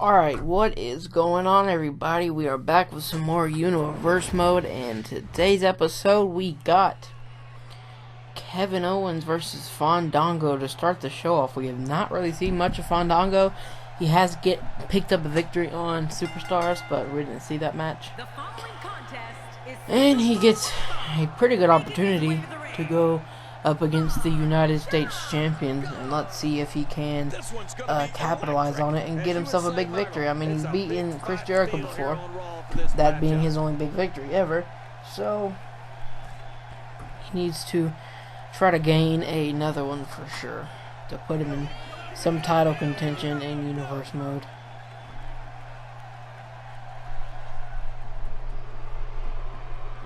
Alright, what is going on, everybody? We are back with some more Universe mode, and today's episode we got Kevin Owens versus Fandango to start the show off. We have not really seen much of Fandango. He has picked up a victory on Superstars, but we didn't see that match. And he gets a pretty good opportunity to go up against the United States champions, and let's see if he can capitalize on it and get himself a big victory. I mean, he's beaten Chris Jericho before, that being his only big victory ever, so he needs to try to gain another one for sure to put him in some title contention in Universe mode.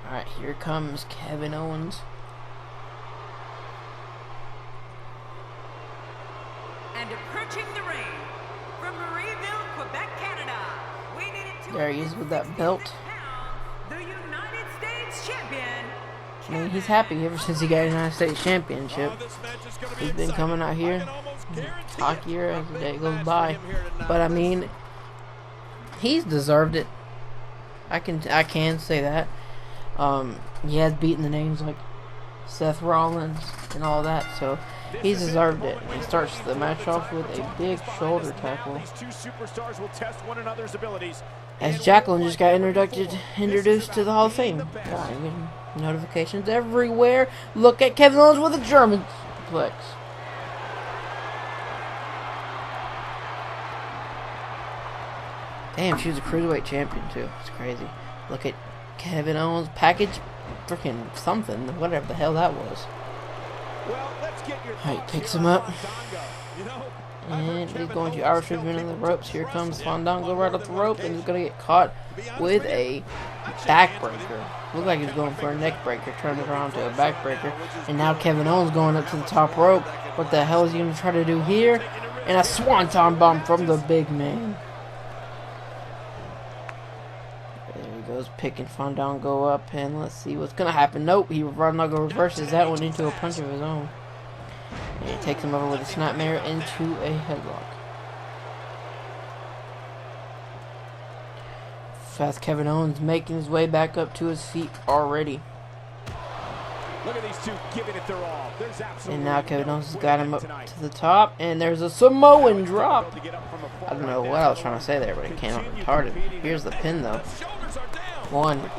Alright, here comes Kevin Owens. And approaching the ring from Marieville, Quebec, Canada, there he is with that belt. The United States champion. I mean, he's happy ever since he got a United States championship. He's been coming out here cockier as the day goes by, but I mean, he's deserved it. I can say that. He has beaten the names like Seth Rollins and all that, so he's deserved it. He starts the match off with a big shoulder tackle. As Jacqueline just got introduced to the Hall of Fame. Notifications everywhere. Look at Kevin Owens with a German suplex. Damn, she was a cruiserweight champion too. It's crazy. Look at Kevin Owens package, freaking something, whatever the hell that was. Alright, picks him up. And he's going to Irish whip him in the ropes. Here comes Fandango right up the rope, and he's going to get caught with a backbreaker. Looked like he was going for a neck breaker, turned it around to a backbreaker. And now Kevin Owens going up to the top rope. What the hell is he going to try to do here? And a swanton bomb from the big man. There he goes, picking Fandango up, and let's see what's going to happen. Nope, Fandango reverses that one into a punch of his own. And he takes him over with a snapmare into a headlock. Fast Kevin Owens making his way back up to his feet already. Look at these two giving it their all. And now Kevin Owens has got him up to the top, and there's a Samoan drop. I don't know what I was trying to say there, but it came out retarded. Here's the pin though. 1,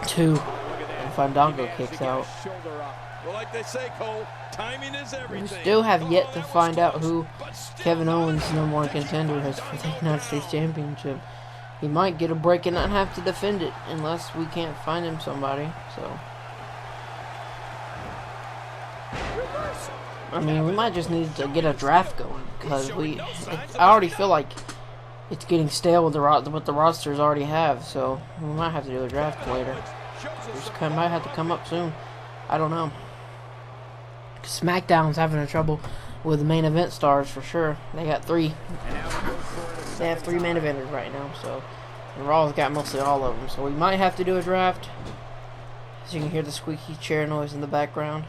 2, and Fandango kicks out. Well, like they say, Cole, timing is everything. We still have yet to find out who Kevin Owens' #1 contender is for the United States Championship. He might get a break and not have to defend it unless we can't find him somebody. So, I mean, we might just need to get a draft going because I already feel like it's getting stale with what the rosters already have. So we might have to do a draft later. Might have to come up soon. I don't know. SmackDown's having trouble with the main event stars for sure. They got 3. They have 3 main eventers right now, so and Raw's got mostly all of them. So we might have to do a draft. As you can hear the squeaky chair noise in the background.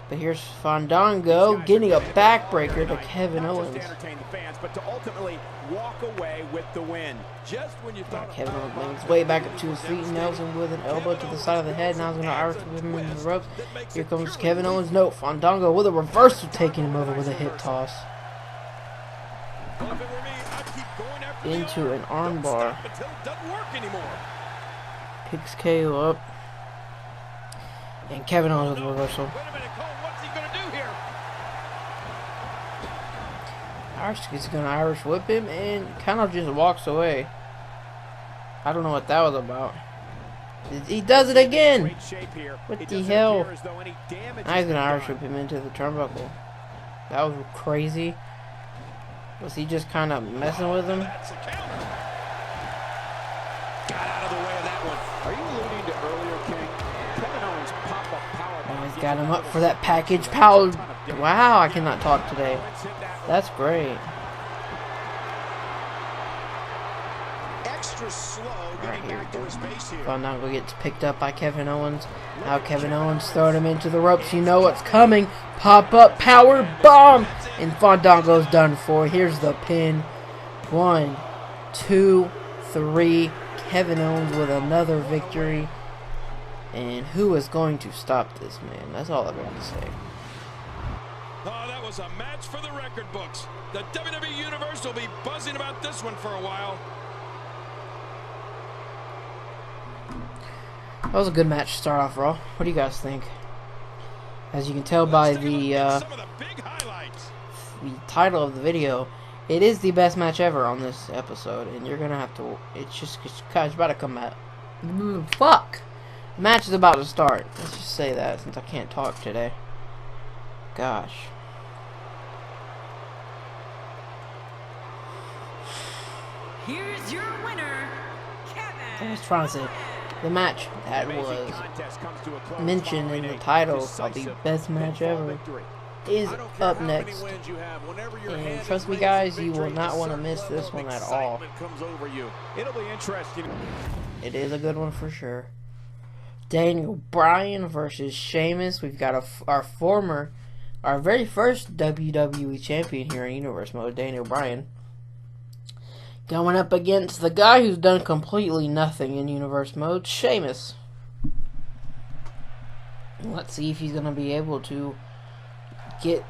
But here's Fandango getting a backbreaker to Kevin Owens. But to ultimately walk away with the win. Just when you thought Kevin Owens makes his way back up to his feet and nails him with an elbow to the side of the head. Now he's going to Irish whip him into the ropes. Here comes Kevin Owens. No, Fandango with a reversal, taking him over with a hip toss. Into an armbar. Picks KO up. And Kevin Owens with a reversal. He's going to Irish whip him and kind of just walks away. I don't know what that was about. He does it again! What the hell? Now he's going to Irish whip him into the turnbuckle. That was crazy. Was he just kind of messing with him? Got out of the way of that one. Are you alluding to earlier, King? Kevin Owens pop-up power. Now he's got him up for that package power. Wow, I cannot talk today. That's great. Alright, here we go. Fandango gets picked up by Kevin Owens. Now Kevin Owens throwing him into the ropes. You know what's coming. Pop up power bomb. And Fandango's done for. Here's the pin. 1, 2, 3. Kevin Owens with another victory. And who is going to stop this man? That's all I got to say. Oh, that was a match for the record books. The WWE Universe will be buzzing about this one for a while. That was a good match to start off, Raw. What do you guys think? As you can tell by the title of the video, it is the best match ever on this episode, and you're gonna have to. It's about to come out. Fuck. The match is about to start. Let's just say that since I can't talk today. Gosh. Here's your winner, Kevin. I was trying to say the match that was mentioned in the title called the best match ever is up next. And trust me guys, you will not want to miss this one at all. It is a good one for sure. Daniel Bryan versus Sheamus. We've got our very first WWE champion here in Universe Mode, Daniel Bryan, going up against the guy who's done completely nothing in Universe Mode, Sheamus. Let's see if he's going to be able to get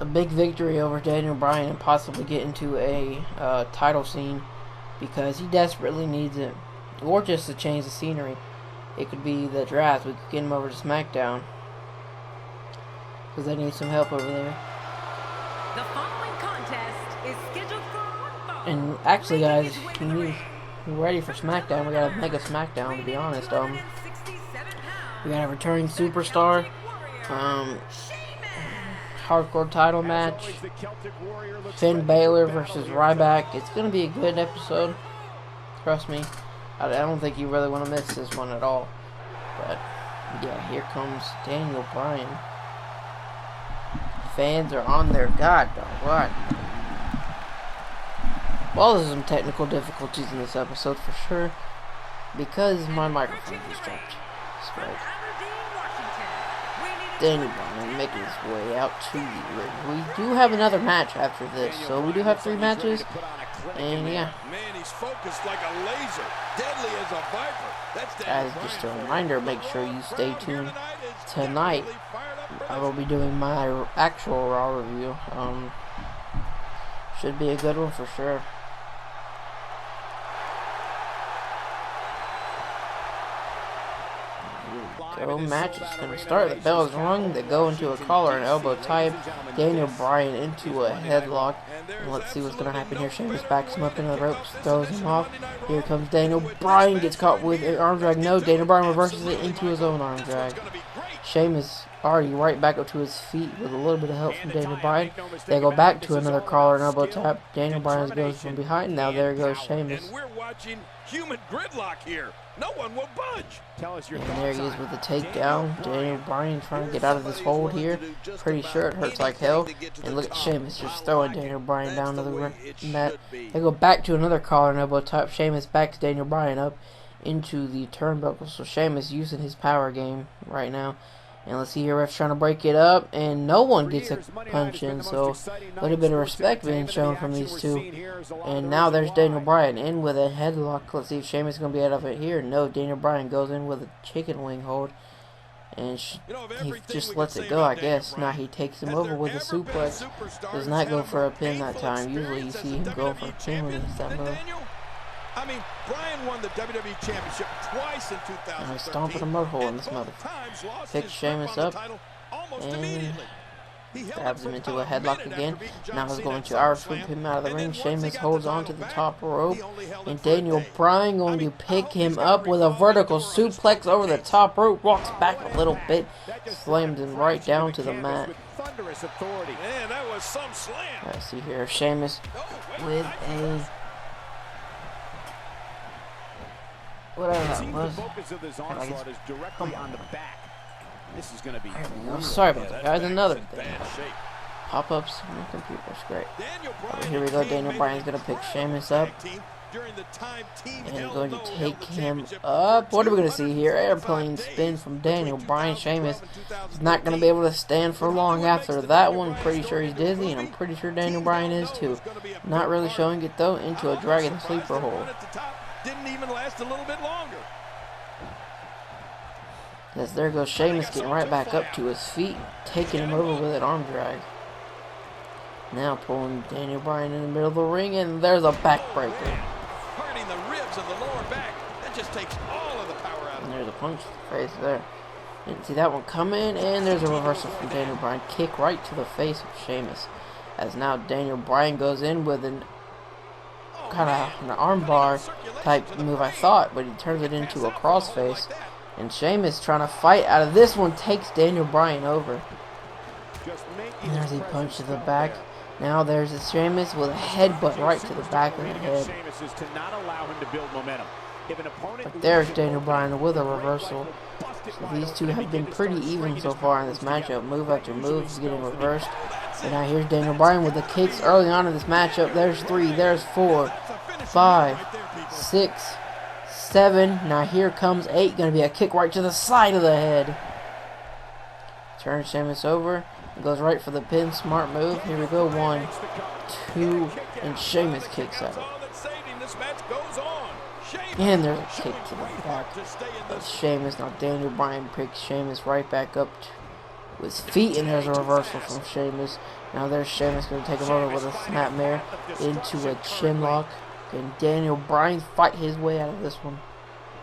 a big victory over Daniel Bryan and possibly get into a title scene, because he desperately needs it. Or just to change the scenery. It could be the draft. We could get him over to SmackDown, because they need some help over there. The following contest is scheduled for one fall. And actually, guys, we're ready for SmackDown. We got a mega SmackDown, to be honest. We got a returning superstar, hardcore title match, Finn Balor versus Ryback. It's gonna be a good episode. Trust me. I don't think you really want to miss this one at all. But yeah, here comes Daniel Bryan. Fans are on their god what? Well, there's some technical difficulties in this episode for sure, because my microphone just dropped. So Daniel Bryan making his way out to the ring. We do have another match after this, so we do have 3 matches. And yeah, man, he's focused like a laser, deadly as a viper. As just a reminder, make sure you stay tuned tonight. I will be doing my actual Raw review. Should be a good one for sure. Go, match is going to start. The bell is rung. They go into a collar and elbow type. Daniel Bryan into a headlock. And let's see what's going to happen here. Sheamus backs him up into the ropes, throws him off. Here comes Daniel Bryan, gets caught with an arm drag. No, Daniel Bryan reverses it into his own arm drag. Sheamus already right back up to his feet with a little bit of help from Daniel Bryan. They go back to another collar and elbow tap. Daniel Bryan goes from behind. Now there goes Sheamus. And we're watching human gridlock here. No one will budge. And there he is with the takedown. Daniel Bryan trying to get out of this hold here. Pretty sure it hurts like hell. And look at Sheamus just throwing Daniel Bryan down to the mat. They go back to another collar and elbow tap. Sheamus backs Daniel Bryan up into the turnbuckle. So Sheamus using his power game right now. And let's see here, ref's trying to break it up, and no one gets a punch in, so a little bit of respect being shown from these two. And now there's Daniel Bryan in with a headlock. Let's see if Sheamus is going to be out of it here. No, Daniel Bryan goes in with a chicken wing hold, and he just lets it go, I guess. Now he takes him over with a suplex. Does not go for a pin that time. Usually you see him go for a pin when he's that move. I mean, Bryan won the WWE Championship twice in 2013. Now he's stomping a mud hole in this mother. Picks Sheamus up and stabs him into a headlock again. Now he's going to Irish whip him out of the ring. Sheamus holds on to the top rope, and Daniel Bryan going to pick him up with a vertical suplex over the top rope. Walks back a little bit, slams him right down to the mat. Man, that was some slam. Let's see here, Sheamus with a whatever that was. Sorry about that, guys. Another thing. Pop-ups on the computer is great. Here we go. Daniel Bryan's gonna pick Sheamus up. And going to take him up. What are we going to see here? Airplane spin from Daniel Bryan. Sheamus is not going to be able to stand for long after that one. Pretty sure he's dizzy, and I'm pretty sure Daniel Bryan is too. Not really showing it though, into a dragon sleeper hold. Didn't even last a little bit longer. As there goes Sheamus getting right back up to his feet, taking him over with an arm drag. Now pulling Daniel Bryan in the middle of the ring, and there's a backbreaker. Hurting the ribs of the lower back. That just takes all of the power out of And there's a punch to the face there. Didn't see that one coming, and there's a reversal from Daniel Bryan. Kick right to the face of Sheamus. As now Daniel Bryan goes in with an kind of an armbar type move, I thought, but he turns it into a crossface. And Sheamus trying to fight out of this one takes Daniel Bryan over. And there's a punch to the back. Now there's a Sheamus with a headbutt right to the back of the head. But there's Daniel Bryan with a reversal. So these two have been pretty even so far in this matchup. Move after move is getting reversed. And now here's Daniel Bryan with the kicks early on in this matchup. There's 3, there's 4, 5, 6, 7. Now here comes 8. Going to be a kick right to the side of the head. Turns Sheamus over. Goes right for the pin. Smart move. Here we go. 1, 2, and Sheamus kicks out. And there's a kick to the back of Sheamus. Now Daniel Bryan picks Sheamus right back up with his feet, and there's a reversal from Sheamus. Now there's Sheamus going to take him over with a snapmare into a chin lock. Can Daniel Bryan fight his way out of this one?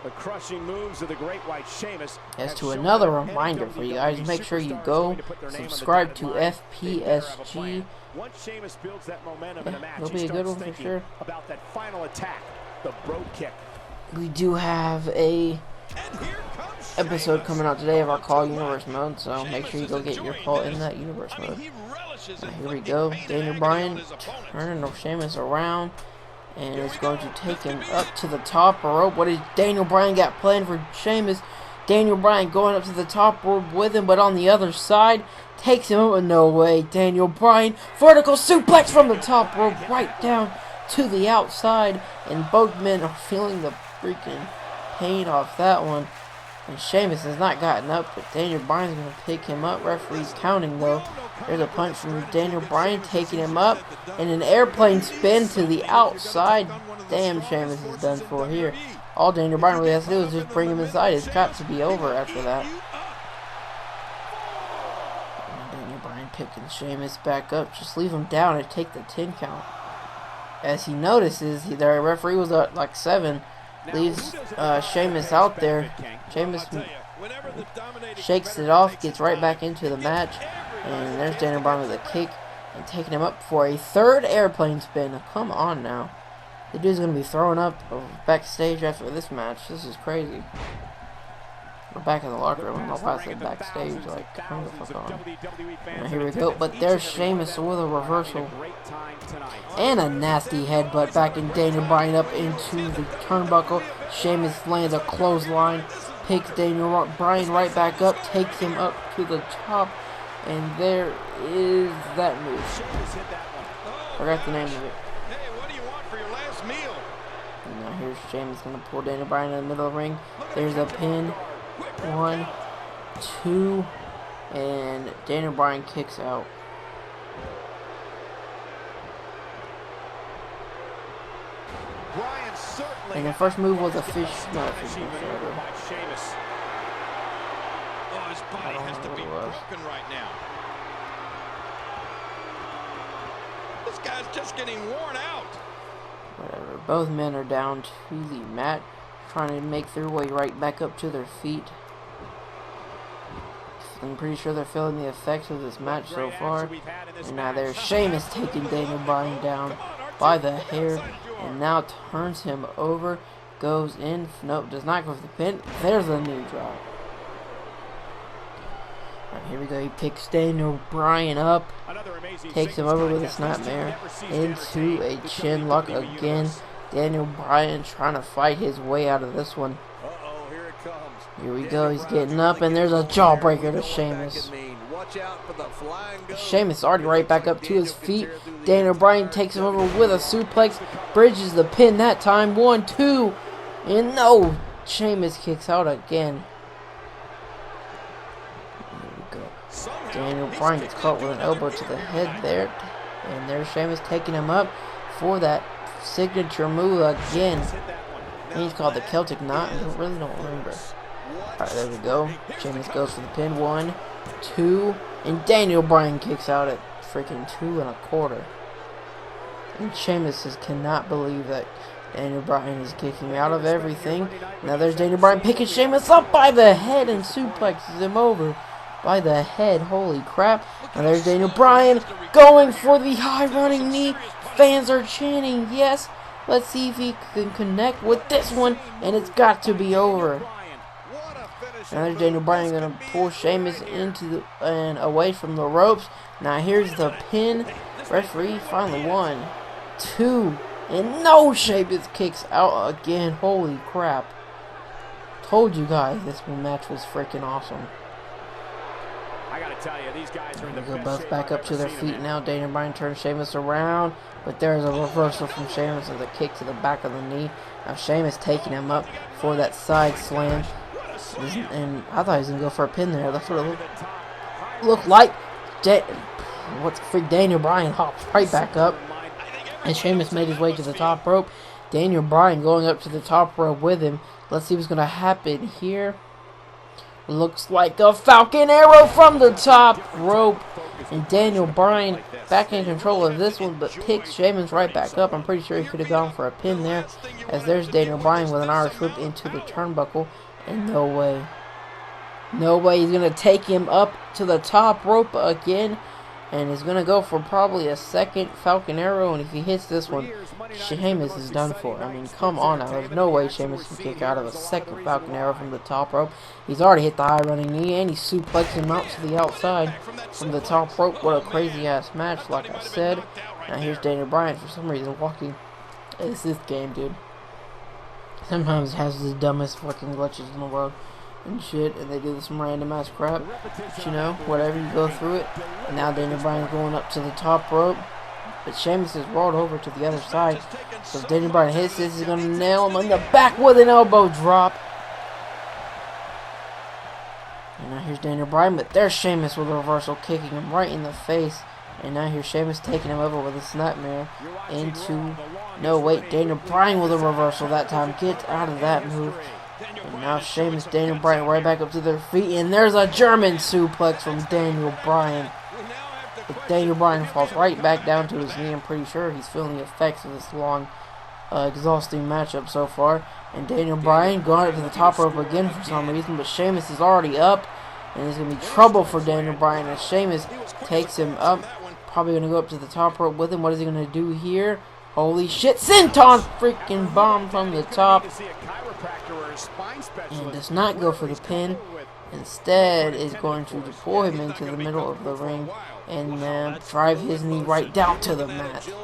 The crushing moves of the great white Sheamus. As to another reminder for you guys, make sure you go subscribe to FPSG. Once Sheamus builds that momentum in a match, it'll be a good one for sure. About that final attack, the bro kick. We do have a episode coming out today of our Call Universe mode, so make sure you go get your call in that universe mode. Now, here we go. Daniel Bryan turning Sheamus around. And it's going to take him up to the top rope. What does Daniel Bryan got planned for Sheamus? Daniel Bryan going up to the top rope with him, but on the other side, takes him up. No way. Daniel Bryan, vertical suplex from the top rope right down to the outside. And both men are feeling the freaking pain off that one. And Sheamus has not gotten up, but Daniel Bryan's going to pick him up. Referee's counting though. There's a punch from Daniel Bryan taking him up. And an airplane spin to the outside. Damn, Sheamus is done for here. All Daniel Bryan really has to do is just bring him inside. It's got to be over after that. And Daniel Bryan picking Sheamus back up. Just leave him down and take the 10 count. As he notices, the referee was at like 7. Leaves Sheamus out there. Sheamus shakes it off, gets right back into the match, and there's Daniel Bryan with a kick and taking him up for a 3rd airplane spin. Now, come on now. The dude's going to be throwing up backstage after this match. This is crazy. We're back in the locker room. I don't know why I said backstage. Like, come the fuck on. Now, here we go. But there's Sheamus with a reversal. And a nasty headbutt backing Daniel Bryan up into the turnbuckle. Sheamus lands a clothesline. Picks Daniel Bryan right back up. Takes him up to the top. And there is that move. Forgot the name of it. Hey, what do you want for your last meal? And now here's Sheamus going to pull Daniel Bryan in the middle of the ring. There's a pin. 1, 2, and Daniel Bryan kicks out. And the first move was a fish. Not a fish. Oh, his body has to be broken right now. This guy's just getting worn out. Whatever. Both men are down to the mat, trying to make their way right back up to their feet. I'm pretty sure they're feeling the effects of this match so far. And now there's Sheamus taking Daniel Bryan down by the hair. And now turns him over. Goes in. Nope, does not go for the pin. There's a knee drop. Alright, here we go. He picks Daniel Bryan up. Takes him over with a snapmare. Into a chin lock again. Daniel Bryan trying to fight his way out of this one. Here we go, he's getting up, and there's a jawbreaker to Sheamus. Watch out for the flying goat. Sheamus already right back up to his feet. Daniel Bryan takes him over with a suplex. Bridges the pin that time. 1, 2. And no. Sheamus kicks out again. There we go. Daniel Bryan gets caught with an elbow to the head there. And there's Sheamus taking him up for that signature move again. And he's called the Celtic Knot. I really don't remember. Alright, there we go. Sheamus goes for the pin. 1, 2. And Daniel Bryan kicks out at freaking 2 1/4. And Sheamus just cannot believe that Daniel Bryan is kicking out of everything. Now there's Daniel Bryan picking Sheamus up by the head and suplexes him over by the head. Holy crap. And there's Daniel Bryan going for the high running knee. Fans are chanting, yes. Let's see if he can connect with this one. And it's got to be over. Now there's Daniel Bryan going to pull Sheamus into and away from the ropes. Now here's the pin. Referee finally 1, 2. And no, Sheamus kicks out again. Holy crap. Told you guys this match was freaking awesome. I gotta tell you, these guys are in the They go best both shape back I've up to ever their seen feet them in. now. Daniel Bryan turns Sheamus around. But there's a reversal from Sheamus with a kick to the back of the knee. Now Sheamus taking him up for that side slam. And I thought he was going to go for a pin there. That's what it looked like. What's freak? Daniel Bryan hops right back up. And Sheamus made his way to the top rope. Daniel Bryan going up to the top rope with him. Let's see what's going to happen here. Looks like a Falcon Arrow from the top rope. And Daniel Bryan back in control of this one, but picks Sheamus right back up. I'm pretty sure he could have gone for a pin there. As there's Daniel Bryan with an Irish whip into the turnbuckle. And no way. No way he's going to take him up to the top rope again. And he's going to go for probably a second Falcon Arrow. And if he hits this one, Sheamus is done for. I mean, come on now. There's no way Sheamus can kick out of a second Falcon Arrow from the top rope. He's already hit the high running knee. And he suplexed him out to the outside from the top rope. What a crazy ass match, like I said. Now here's Daniel Bryan for some reason walking. It's this game, dude. Sometimes it has the dumbest fucking glitches in the world and shit, and they do some random ass crap. But you know, whatever, you go through it. And now Daniel Bryan's going up to the top rope, but Sheamus is rolled over to the other side. So if Daniel Bryan hits this, he's gonna nail him in the back with an elbow drop. And now here's Daniel Bryan, but there's Sheamus with a reversal, kicking him right in the face. And now here's Sheamus taking him over with a snapmare into... No, wait, Daniel Bryan with a reversal that time. Gets out of that move. And now Sheamus, Daniel Bryan right back up to their feet. And there's a German suplex from Daniel Bryan. But Daniel Bryan falls right back down to his knee. I'm pretty sure he's feeling the effects of this long, exhausting matchup so far. And Daniel Bryan going up to the top rope again for some reason. But Sheamus is already up. And there's going to be trouble for Daniel Bryan as Sheamus takes him up. Probably going to go up to the top rope with him. What is he going to do here? Holy shit. Senton freaking bomb from the top. And does not go for the pin. Instead is going to deploy him into the middle of the ring. And drive his knee right down to the mat. Here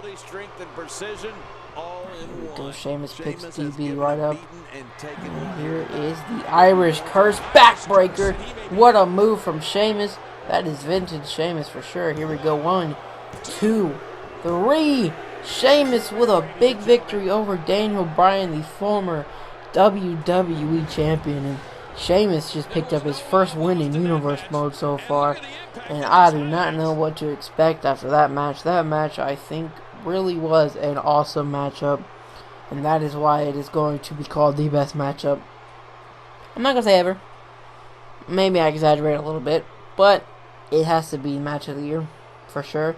we go. Sheamus picks DB right up. And here is the Irish Curse backbreaker. What a move from Sheamus. That is vintage Sheamus for sure. Here we go. 1, 2, 3. Sheamus with a big victory over Daniel Bryan, the former WWE champion. And Sheamus just picked up his first win in Universe mode so far. And I do not know what to expect after that match. That match, I think, really was an awesome matchup. And that is why it is going to be called the best matchup. I'm not going to say ever. Maybe I exaggerate a little bit. But it has to be match of the year, for sure.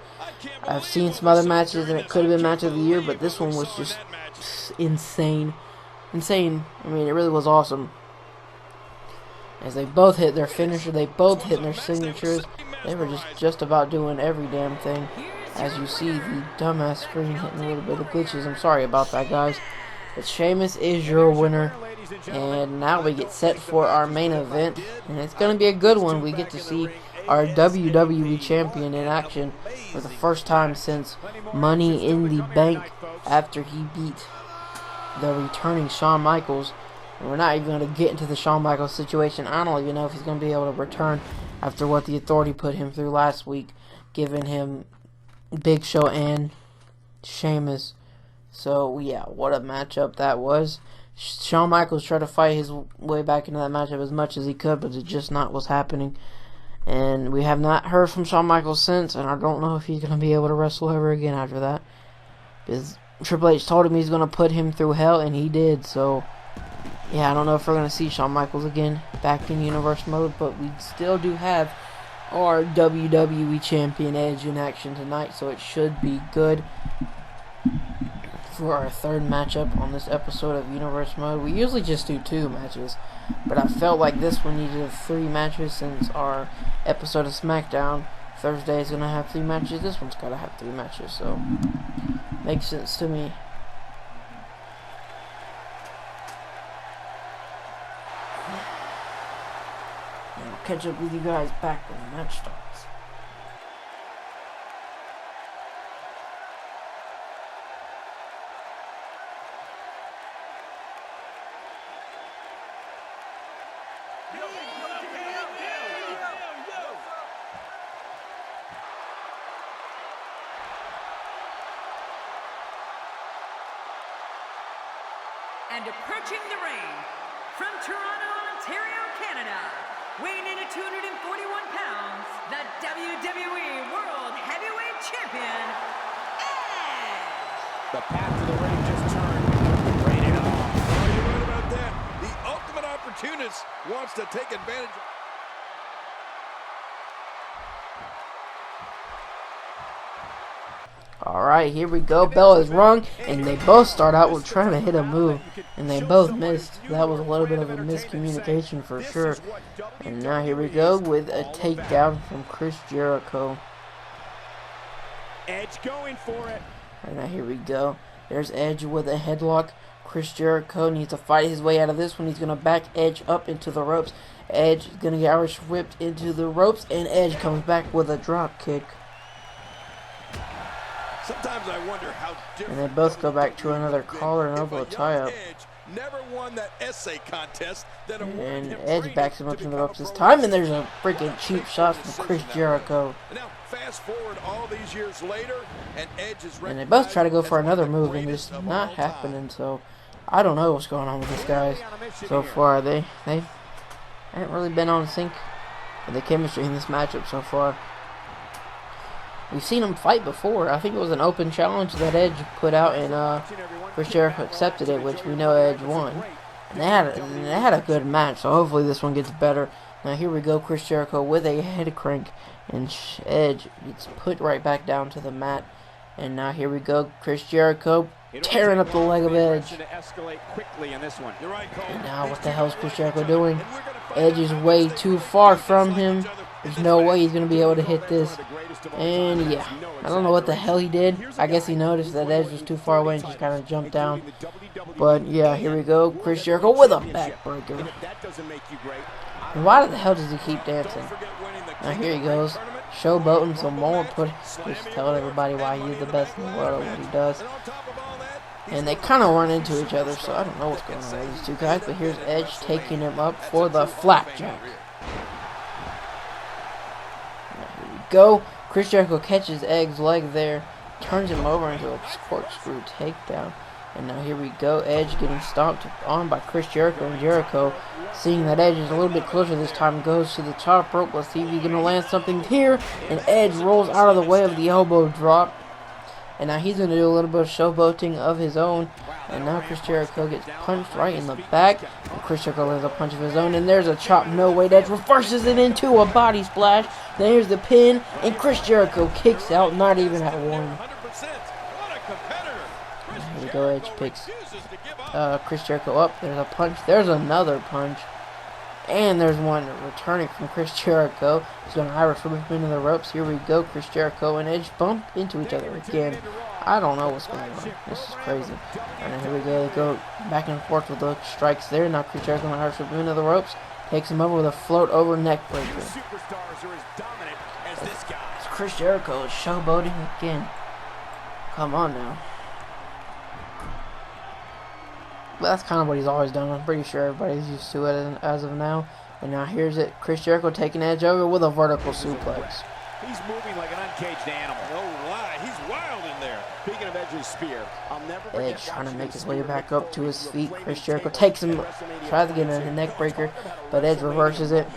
I've seen some other matches and it could have been match of the year, but this one was just insane. Insane. I mean, it really was awesome. As they both hit their finisher, they both hit their signatures. They were just about doing every damn thing. As you see, the dumbass screen hitting a little bit of glitches. I'm sorry about that, guys. But Sheamus is your winner. And now we get set for our main event. And it's going to be a good one. We get to see our WWE champion in action for the first time since Money in the Bank, after he beat the returning Shawn Michaels. And we're not even going to get into the Shawn Michaels situation. I don't even know if he's going to be able to return after what the Authority put him through last week, giving him Big Show and Sheamus. So yeah, what a matchup that was. Shawn Michaels tried to fight his way back into that matchup as much as he could, but it just not was happening. And we have not heard from Shawn Michaels since, and I don't know if he's going to be able to wrestle ever again after that. Because Triple H told him he's going to put him through hell, and he did. So yeah, I don't know if we're going to see Shawn Michaels again back in Universe mode, but we still do have our WWE Champion Edge in action tonight, so it should be good for our third matchup on this episode of Universe Mode. We usually just do 2 matches, but I felt like this one needed 3 matches since our episode of SmackDown Thursday is going to have 3 matches. This one's got to have 3 matches, so makes sense to me. And I'll catch up with you guys back when the match starts. And approaching the ring, from Toronto, Ontario, Canada, weighing in at 241 pounds, the WWE World Heavyweight Champion, Edge! The path to the ring just turned. Rated off. Oh, you're right about that. The ultimate opportunist wants to take advantage of... Alright, here we go. Bell is rung, and they both start out with trying to hit a move, and they both missed. That was a little bit of a miscommunication for sure. And now here we go with a takedown from Chris Jericho. Edge going for it. And now here we go. There's Edge with a headlock. Chris Jericho needs to fight his way out of this one. He's going to back Edge up into the ropes. Edge is going to get Irish whipped into the ropes, and Edge comes back with a drop kick. Sometimes I wonder how different... And they both go back to another collar and elbow tie-up. Never won that essay contest that And Edge backs him up in the ropes this time, and there's a freaking cheap shot from Chris Jericho. Now, fast forward all these years later, and Edge is... And they both try to go for another move, and it's not happening, so I don't know what's going on with these guys so far. They haven't really been on sync with the chemistry in this matchup so far. We've seen them fight before. I think it was an open challenge that Edge put out, and Chris Jericho accepted it, which we know Edge won. And they had a good match, so hopefully this one gets better. Now here we go, Chris Jericho with a head crank, and Edge gets put right back down to the mat. And now here we go, Chris Jericho tearing up the leg of Edge. And now what the hell is Chris Jericho doing? Edge is way too far from him. There's no way he's going to be able to hit this. And yeah, I don't know what the hell he did. I guess he noticed that Edge was too far away and just kind of jumped down. But yeah, here we go. Chris Jericho with a backbreaker. And why the hell does he keep dancing? Now here he goes, showboating some more. Just telling everybody why he's the best in the world at what he does. And they kind of run into each other, so I don't know what's going on with these two guys. But here's Edge taking him up for the flapjack. Go. Chris Jericho catches Edge's leg there, turns him over into a corkscrew takedown. And now here we go, Edge getting stomped on by Chris Jericho, and Jericho, seeing that Edge is a little bit closer this time, goes to the top rope. Let's see if he's going to land something here. And Edge rolls out of the way of the elbow drop. And now he's going to do a little bit of showboating of his own. And now Chris Jericho gets punched right in the back. And Chris Jericho lands a punch of his own. And there's a chop. No way. Edge reverses it into a body splash. There's the pin. And Chris Jericho kicks out. Not even at one. Here we go. Edge picks Chris Jericho up. There's a punch. There's another punch. And there's one returning from Chris Jericho. He's going to Irish whip him into the ropes. Here we go. Chris Jericho and Edge bump into each other again. I don't know what's going on. This is crazy. And then here we go. They go back and forth with the strikes there. Now Chris Jericho and Irish whip him into the ropes. Takes him over with a float over neck breaker. It's Chris Jericho is showboating again. Come on now. But that's kind of what he's always done. I'm pretty sure everybody's used to it as of now. And now here's it. Chris Jericho taking Edge over with a vertical suplex. He's moving like an uncaged animal. No lie, he's wild in there. Speaking of Edge's spear, I'll never forget Edge trying to make his way back up to his feet. Chris Jericho takes him, tries to get a neck breaker, but Edge reverses it.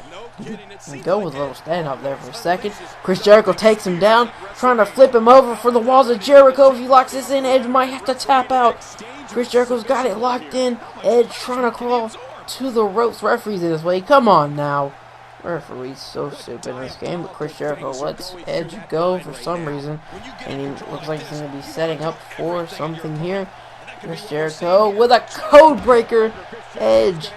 And go with a little stand up there for a second. Chris Jericho takes him down, trying to flip him over for the walls of Jericho. If he locks this in, Edge might have to tap out. Chris Jericho's got it locked in. Edge trying to crawl to the ropes. Referee's in his way. Come on now. Referee's so stupid in this game, but Chris Jericho lets Edge go for some reason, and he looks like he's going to be setting up for something here. Chris Jericho with a code breaker. Edge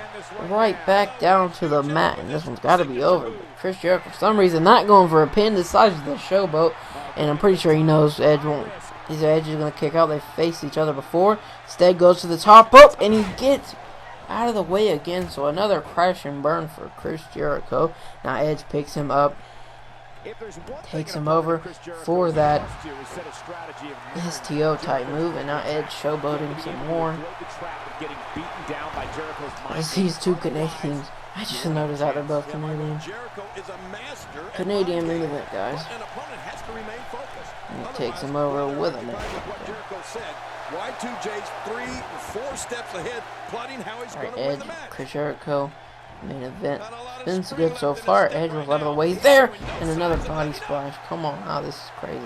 right back down to the mat, and this one's got to be over. But Chris Jericho, for some reason, not going for a pin. Decides the showboat, and I'm pretty sure he knows Edge won't. Edge is going to kick out. They faced each other before. Instead, goes to the top rope, and he gets out of the way again, so another crash and burn for Chris Jericho. Now Edge picks him up, takes him over for that STO type move, and now Edge showboating some more. As these two Canadians, I just noticed that they're both Canadian. Canadian main event, guys. And he takes him over with him. Y2J's 3-4 steps ahead, plotting how he's going to win the match. Chris Jericho, main event. Been so good so far. Edge was out of the way there, and another body splash. Come on, now this is crazy.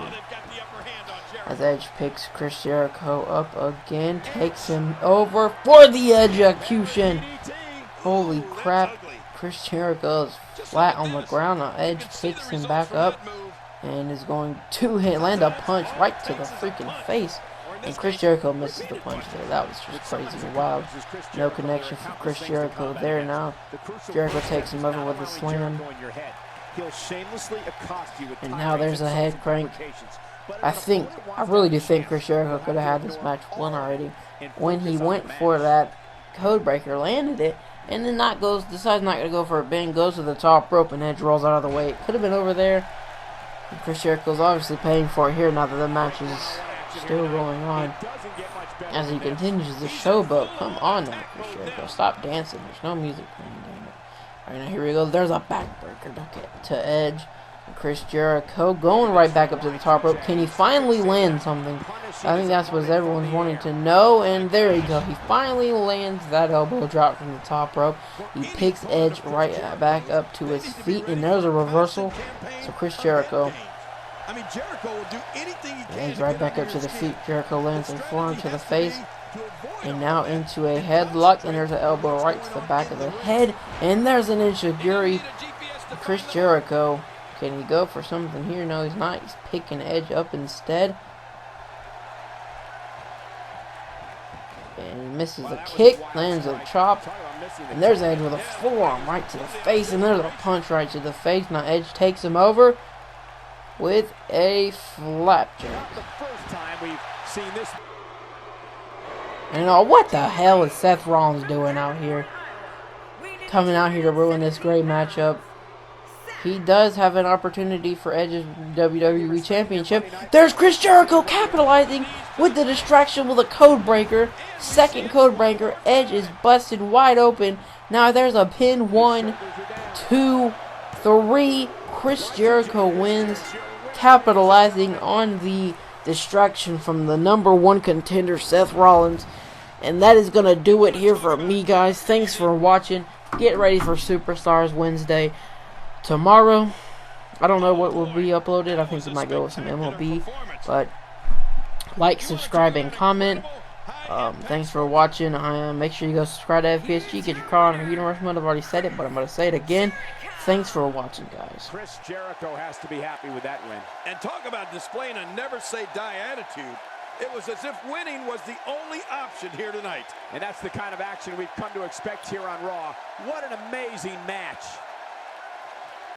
As Edge picks Chris Jericho up again, takes him over for the execution. Holy crap! Chris Jericho is flat on the ground. Now Edge picks him back up and is going to land a punch right to the freaking face. And Chris Jericho misses the punch there. That was just crazy and wild. No connection for Chris Jericho there now. Jericho takes him over with a slam. And now there's a head crank. I really do think Chris Jericho could have had this match won already. When he went for that code breaker, landed it, and then decides not to go for a bend, goes to the top rope, and Edge rolls out of the way. It could have been over there. And Chris Jericho's obviously paying for it here now that the match is still going on as he continues the showboat. Come on now, Chris Jericho. Stop dancing. There's no music playing. Alright, now here we go. There's a backbreaker to Edge. And Chris Jericho going right back up to the top rope. Can he finally land something? I think that's what everyone's wanting to know. And there you go. He finally lands that elbow drop from the top rope. He picks Edge right back up to his feet. And there's a reversal. So Chris Jericho. Jericho will do anything he can. Edge right back up to the feet. Jericho lands a forearm to the face. And now into a headlock. And there's an elbow right to the back of the head. And there's an enziguri. Chris Jericho. Can he go for something here? No, he's not. He's picking Edge up instead. And he misses a kick. Lands a chop. And there's Edge with a forearm right to the face. And there's a punch right to the face. Now Edge takes him over with a flapjack. And what the hell is Seth Rollins doing out here? Coming out here to ruin this great matchup. He does have an opportunity for Edge's WWE Championship. There's Chris Jericho capitalizing with the distraction with a code breaker. Second code breaker. Edge is busted wide open. Now there's a pin. 1, 2, 3. Chris Jericho wins, capitalizing on the distraction from the #1 contender, Seth Rollins. And that is going to do it here for me, guys. Thanks for watching. Get ready for Superstars Wednesday. Tomorrow, I don't know what will be uploaded. I think we might go with some MLB. But like, subscribe, and comment. Thanks for watching. Make sure you go subscribe to FPSG. Get your car on Universe mode. I've already said it, but I'm going to say it again. Thanks for watching, guys. Chris Jericho has to be happy with that win. And talk about displaying a never-say-die attitude. It was as if winning was the only option here tonight. And that's the kind of action we've come to expect here on Raw. What an amazing match.